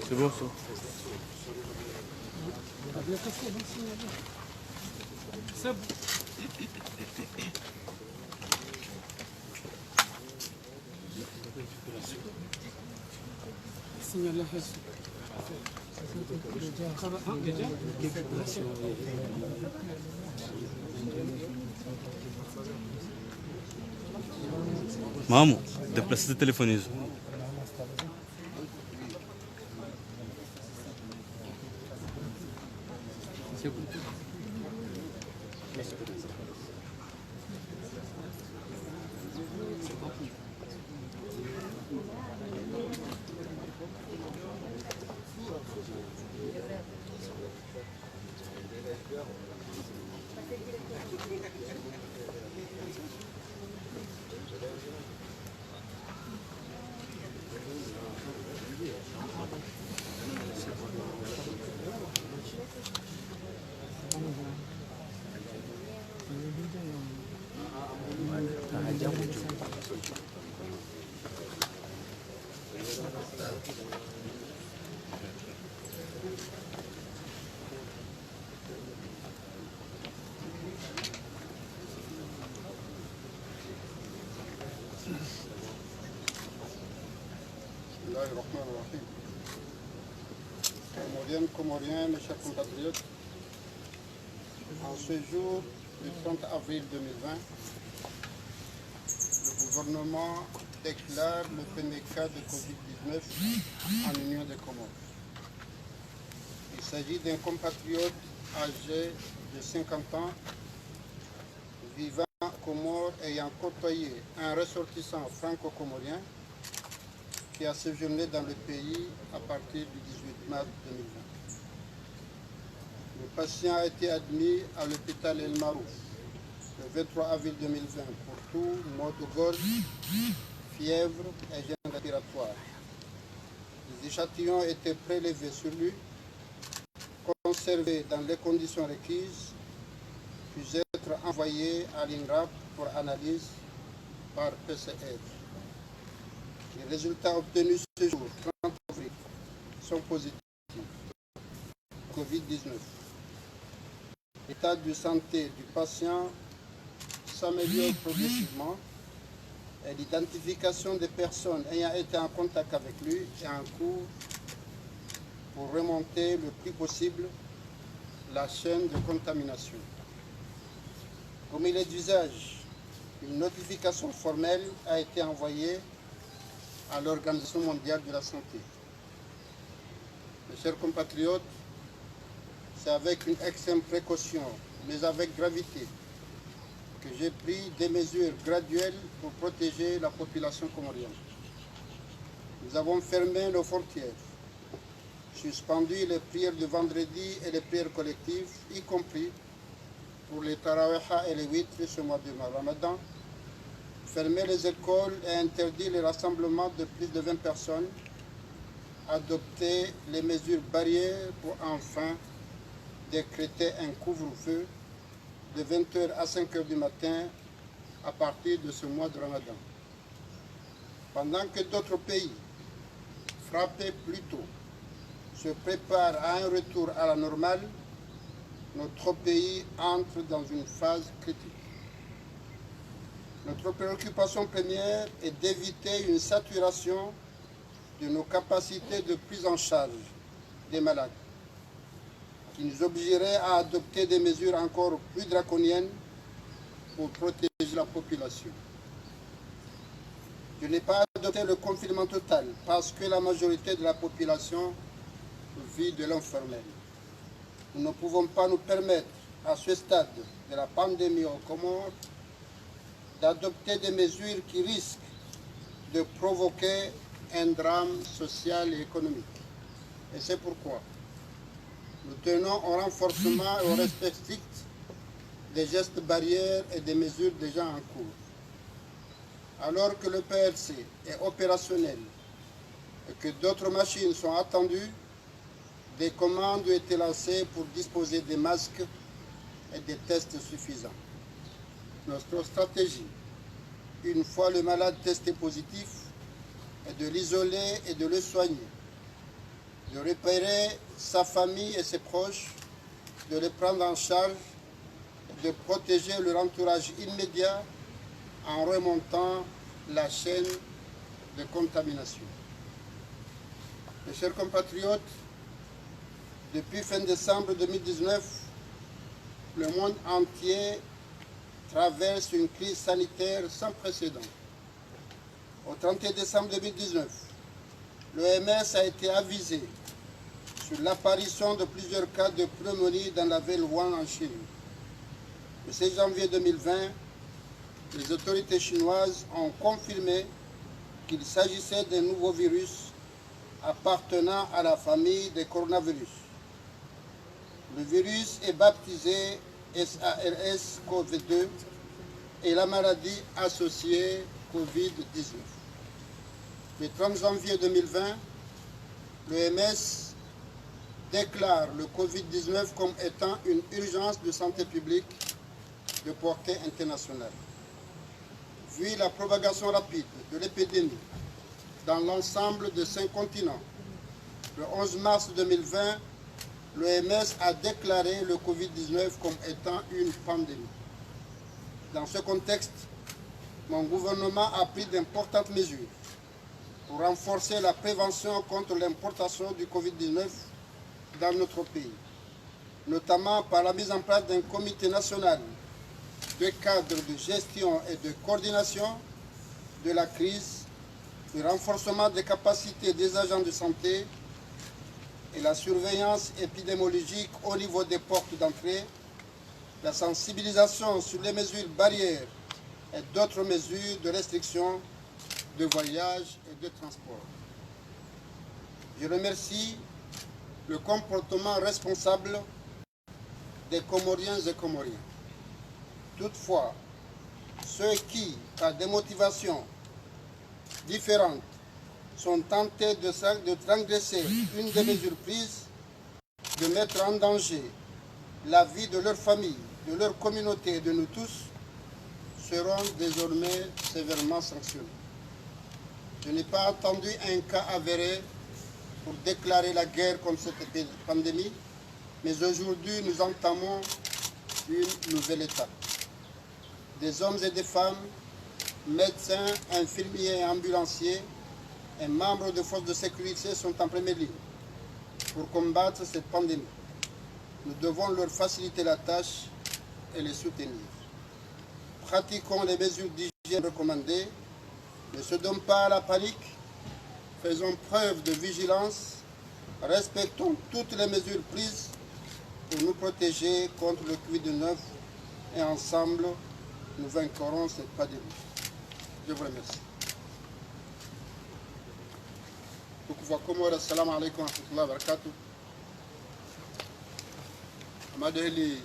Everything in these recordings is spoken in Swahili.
C'est bon ça. C'est bon. Signal Maman, déplace le téléphone. Comoriens, mes chers compatriotes, en ce jour du 30 avril 2020, le gouvernement déclare le premier cas de Covid-19 en Union des Comores. Il s'agit d'un compatriote âgé de 50 ans, vivant aux Comores, ayant côtoyé un ressortissant franco-comorien qui a séjourné dans le pays à partir du 18 mars 2020. Le patient a été admis à l'hôpital El Marouf le 23 avril 2020 pour tout, maux de gorge, fièvre et gêne respiratoire. Les échantillons étaient prélevés sur lui, conservés dans les conditions requises, puis être envoyés à l'INRAP pour analyse par PCR. Les résultats obtenus ce jour, 30 avril, sont positifs. Covid-19. L'état de santé du patient s'améliore progressivement et l'identification des personnes ayant été en contact avec lui est en cours pour remonter le plus possible la chaîne de contamination. Comme il est d'usage, une notification formelle a été envoyée à l'Organisation mondiale de la santé. Mes chers compatriotes, c'est avec une extrême précaution, mais avec gravité, que j'ai pris des mesures graduelles pour protéger la population comorienne. Nous avons fermé nos frontières, suspendu les prières de vendredi et les prières collectives, y compris pour les tarawih et les witr ce mois de Ramadan, fermé les écoles et interdit les rassemblements de plus de 20 personnes, adopté les mesures barrières pour enfin décréter un couvre-feu de 20h à 5h du matin à partir de ce mois de Ramadan. Pendant que d'autres pays, frappés plus tôt, se préparent à un retour à la normale, notre pays entre dans une phase critique. Notre préoccupation première est d'éviter une saturation de nos capacités de prise en charge des malades, qui nous obligerait à adopter des mesures encore plus draconiennes pour protéger la population. Je n'ai pas adopté le confinement total parce que la majorité de la population vit de l'informel. Nous ne pouvons pas nous permettre, à ce stade de la pandémie aux Comores, d'adopter des mesures qui risquent de provoquer un drame social et économique. Et c'est pourquoi nous tenons au renforcement et au respect strict des gestes barrières et des mesures déjà en cours. Alors que le PRC est opérationnel et que d'autres machines sont attendues, des commandes ont été lancées pour disposer des masques et des tests suffisants. Notre stratégie une fois le malade testé positif, est de l'isoler et de le soigner, de repérer sa famille et ses proches, de les prendre en charge, de protéger leur entourage immédiat en remontant la chaîne de contamination. Mes chers compatriotes, depuis fin décembre 2019, le monde entier traverse une crise sanitaire sans précédent. Au 31 décembre 2019, l'OMS a été avisé sur l'apparition de plusieurs cas de pneumonie dans la ville Wuhan en Chine. Le 16 janvier 2020, les autorités chinoises ont confirmé qu'il s'agissait d'un nouveau virus appartenant à la famille des coronavirus. Le virus est baptisé SARS-CoV-2 et la maladie associée Covid-19. Le 30 janvier 2020, l'OMS déclare le Covid-19 comme étant une urgence de santé publique de portée internationale. Vu la propagation rapide de l'épidémie dans l'ensemble de 5 continents, le 11 mars 2020, l'OMS a déclaré le Covid-19 comme étant une pandémie. Dans ce contexte, mon gouvernement a pris d'importantes mesures pour renforcer la prévention contre l'importation du Covid-19 dans notre pays, notamment par la mise en place d'un comité national de cadre de gestion et de coordination de la crise, le renforcement des capacités des agents de santé et la surveillance épidémiologique au niveau des portes d'entrée, la sensibilisation sur les mesures barrières et d'autres mesures de restriction de voyage et de transport. Je remercie le comportement responsable des Comoriens et Comoriens. Toutefois, ceux qui, par des motivations différentes, sont tentés de transgresser une des mesures prises, de mettre en danger la vie de leur famille, de leur communauté et de nous tous, seront désormais sévèrement sanctionnés. Je n'ai pas attendu un cas avéré pour déclarer la guerre contre cette pandémie, mais aujourd'hui nous entamons une nouvelle étape. Des hommes et des femmes, médecins, infirmiers et ambulanciers, et membres de forces de sécurité sont en première ligne pour combattre cette pandémie. Nous devons leur faciliter la tâche et les soutenir. Pratiquons les mesures d'hygiène recommandées, ne cédons pas à la panique, faisons preuve de vigilance, respectons toutes les mesures prises pour nous protéger contre le Covid-19 et ensemble, nous vaincrons cette pandémie. Je vous remercie. Tukufu wa Komoro, assalamu alaikum wa rahmatullahi wa barakatuh. Mada hili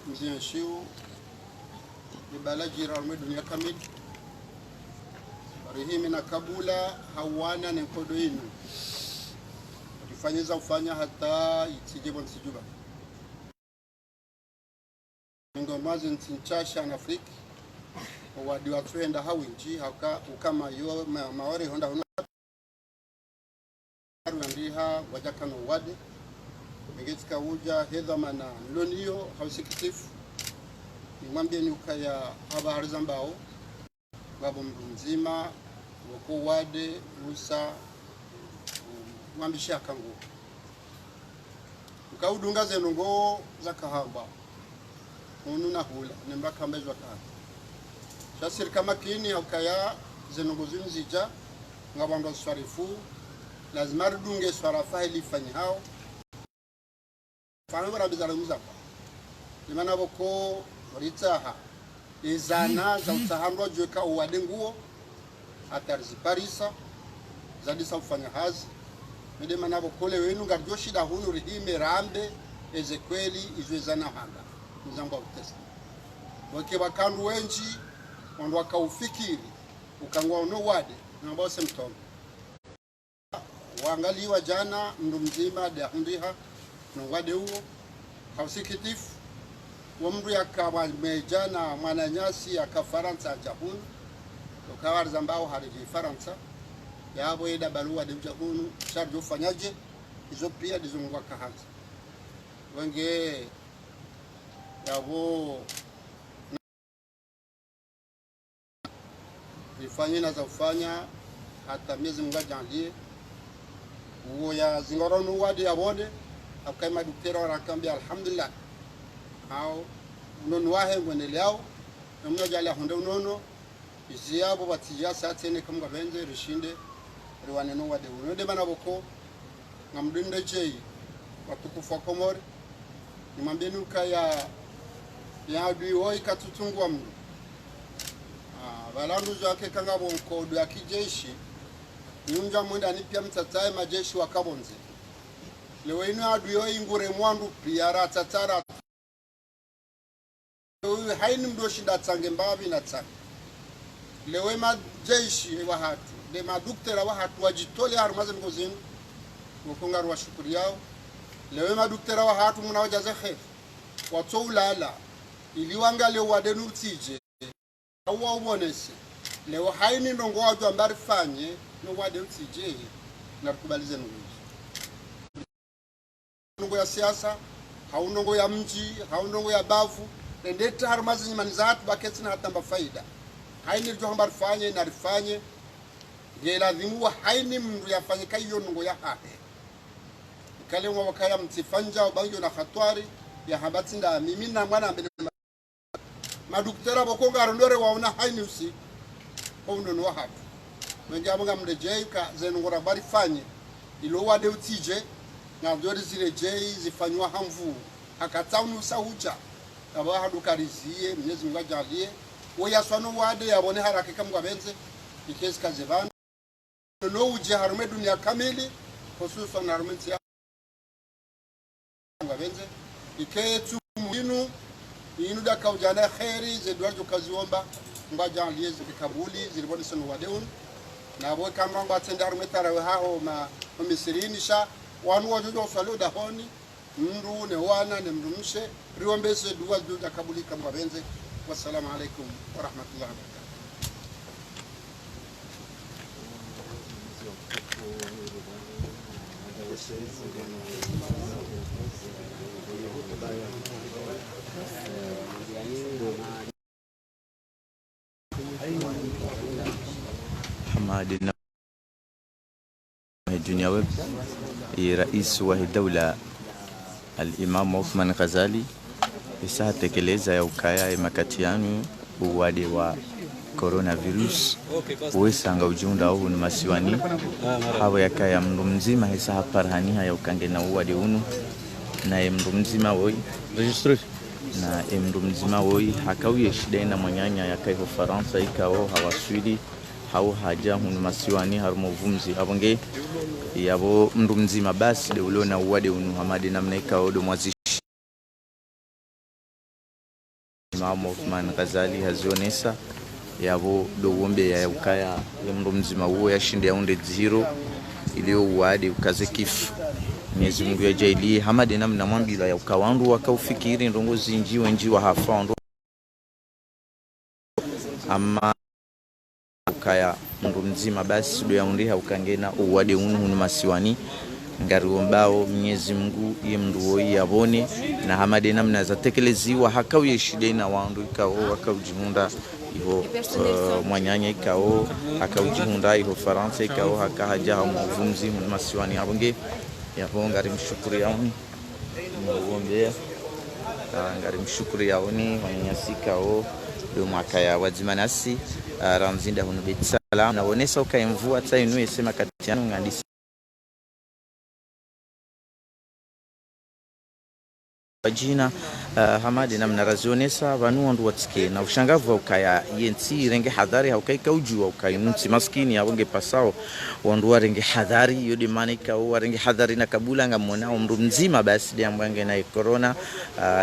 mzianshiu ni balaji raume dunia kamili. Rihimi na kabula hawana ni nkodo inu. Tufanyiza ufanya hata itijebo nsijuba. Ngo mazi nsinchasha na Afrika. Wadi watuenda hawinji hauka ukama yuwa mawari honda hunu. Ndiha wajakano wade. Mingetika uja hedhama na loniyo hausikitifu. Nimwambie ni ukaya haba harizambao. Wabo mzima, wako wade, usa, mwambishia kangu. Ukaudunga zenungo za kahaba. Ununa hula, nembaka mbezwa kahaba. Shasiri kama kini ukaya zenungo zinzija, ngabando swarifu, lazima rudunge swarafa hili fanyi hao. Fanu wala bizara muzapa. Limana wako ritaha. Izana za utahandwa jueka uwadenguo atariziparisa zadisa ufanya hazi mede manabo kole wenu ngarjoshida hunu rihime rambe ezekweli izwezana handa nzangwa utesa wake bakandu wenji ondo wakaufikiri ukangwa ono wade nambose mtomo waangaliwa jana mndu mzima de hundiha no wade huo hausikitifu wamru yakawa mejana mwananyasi akafaransa jahun ukawar zambao hariji Faransa yabo ida barua de mjahunu sharjo fanyaje hizo pia dizungwa kahanza wenge yabo ifanye na zafanya hata miezi mgajanlie uo ya zingoronu wadi yabode akaima duktera warakambia alhamdulillah au unono wahe ngweneleao namna jali hunde unono iziyabo batija satene kamga benze rishinde riwaneno wade uno de bana boko ngamdinde jei watukufa komori nimambenu kaya ya duoi katutungwa mno balandu zake kanga bonko ya kijeshi nyunja mwenda ni pia mtatae majeshi wa kabonze lewe ino aduoi ngure mwandu pia ratatara haini mdoshinda tsange mbabi na tsange lewe majeshi wa hatu de maduktera wa hatu wajitole harumaze mkozini mkongaru wa shukuri yao lewe maduktera wa hatu munawajaze khef wato ulala iliwangale wadenu tije awa ubonese lewe haini ndongo watu ambari fanye no wadenu tije na kubalize nungu ya siasa haunongo ya mji haunongo ya bavu ndeta harumazi nyimani za hatu baketi na hatamba faida haini rito hambari fanye na rifanye gela dhimuwa haini mndu ya fanye kayo nungo ya hae kale mwa wakaya mtifanja wabanjo na khatwari ya habati nda mimi na mwana mbele maduktera bokonga arondore waona haini usi paunono wa hatu menja mga mrejei ka zenungora bari fanye ilo wade utije na dori zile jei zifanywa hamvu hakataunu usahuja aba hadukarizie Mwenyezi Mungu ajalie oyaswano wade yabone haraka kamwa benze ikesi kazevana no uje harume dunia kamili hususan harume ya benze iketu inu da kaujana khairi zedwajo kaziomba ngajalie zikabuli zilibone sunu wadeun na boy kamra batenda harume tarawe haho ma misirinisha wanu wajojo swalo da honi mndu ne wana ne mrumshe riombese duwa da kabuli kamwa benze. Wassalamu alaikum wa rahmatullahi wa barakatuh. حماد الدنيا ويب رئيس الدولة الإمام عثمان غزالي isa tekeleza ya ukaya ya makatianu uwade wa coronavirus uwesanga ujunda huu ni masiwani hawa ya kaya mndu mzima isa haparhani haya ukange na uwade unu na mndu mzima woi registre na mndu mzima woi hakawiye shida na mwanyanya ya kaiho Faransa ikao hawaswidi hau haja hunu masiwani harumo vumzi abonge yabo mndu mzima basi de ulona uwade unu hamadi namna ikao do mwazi Imam Uthman Ghazali hazionesa yabo do wombe ya ukaya ya mndu mzima huo yashinde yaunde zero ilio uwade ukaze kifu Mwenyezi Mungu yajalie hamadi namna mwambila ya ukawandu wakaufikiri ndongo zinjiwe njiwa hafa ndo ama ukaya mndu mzima basi do yaunde ukangena uwade unu masiwani ngariwombao Mwenyezi Mungu ye mndu yabone na hamade namna za tekeleziwa hakawiye shida na wandu ikao wakaujihunda iho mwanyanya ikao hakaujihunda iho Faransa ikao hakahaja muvumzi masiwani abonge yabo ngari mshukuri yaoni muombea ngari mshukuri yaoni wanyanyasika do mwaka ya wazimanasi ramzinda hunu bitsala naonesa ukaimvua tainu yesema katianu ngandisi jina hamadi namna razionesa vanu wandu watike na ushangavu wa ukaya yenti renge hadhari haukaika ujua ukainunti maskini ya wenge pasao wandu wa renge hadhari yodi manika wa renge hadhari na kabula nga mwona umru mzima basi diya mwange na corona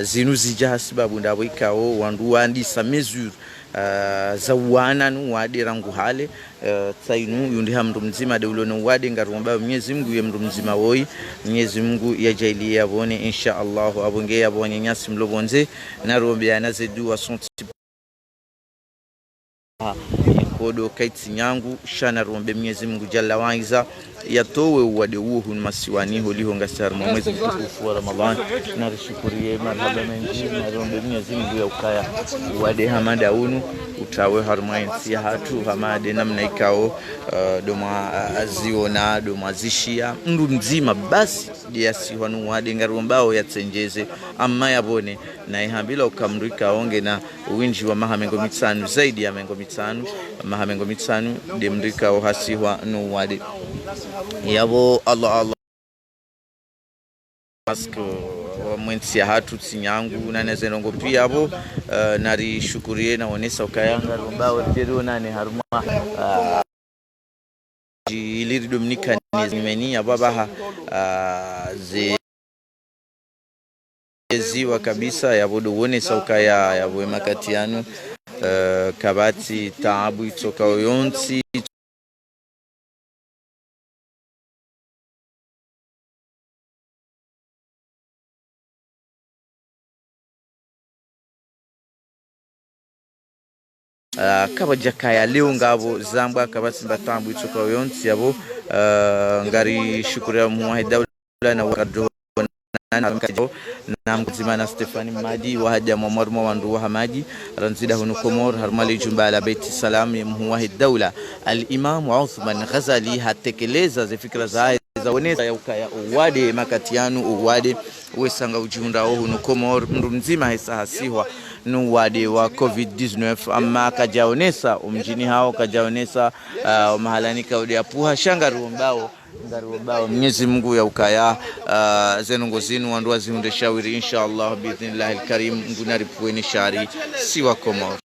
zinuzi jaha sababu ndawo ikao wandu wa andisa mesure zawana nu wadi rangu hale tainu yundi hamdu mzima de ulono wadi ngarumba Mwenyezi Mungu ye mndu mzima woi Mwenyezi Mungu yajalie yabone insha Allah abonge yabone nyasi mlobonze na rombe anaze dua son kodo kaiti nyangu shana ruombe Mwenyezi Mungu Jalla waiza yatowe uwade huo masiwani holiho ngasar mwezi mtukufu wa Ramadhan. Na rishukurie marhaba mengi na ruombe Mwenyezi Mungu ya ukaya uwade hamada unu utawe harmainsi hatu hamade namna ikao doma aziona doma zishia mndu mzima basi diasi wanu wade ngarumbao yatsenjeze amma yabone na ihambila ukamruika onge na uwinji wa mahamengo mitanu zaidi ya mengo mitanu mahamengo mitanu demrika ohasiwa no wade yabo Allah asko mwensi hatu tsinyangu na nezenongo pia abo nari shukurie na onesa ukayanga rumbao tero nane haruma jiliri Dominika nimeni ababaha ziwa kabisa yabodo wonesa ukaya yabo makatiano kabati taabu itoka oyonsi kabajakaya leo ngabo zambwa kabati batambu itoka oyonsi yabo ngari shukuria muwahid dawla na wakadro na mzimana Stefani Madi wahaja mwamarmo wandu wa hamaji ranzida hunu komor harmali jumbala baiti salam ya muwahid dawla al-Imam Uthman Ghazali hatekeleza zifikra za onesa ya ukaya uwade makatianu uwade wesanga ujunda hunu komor mndu mzima hesa hasiwa nuwade wa COVID-19 amma kajaonesa umjini hao kajaonesa mahalani kaudi apuha shangarumbao Mwenyezi Mungu ya ukaya zenongo zinu wandu wazihunde shawiri inshallah biidhnillahil karim ngunaripueni shari siwa komor.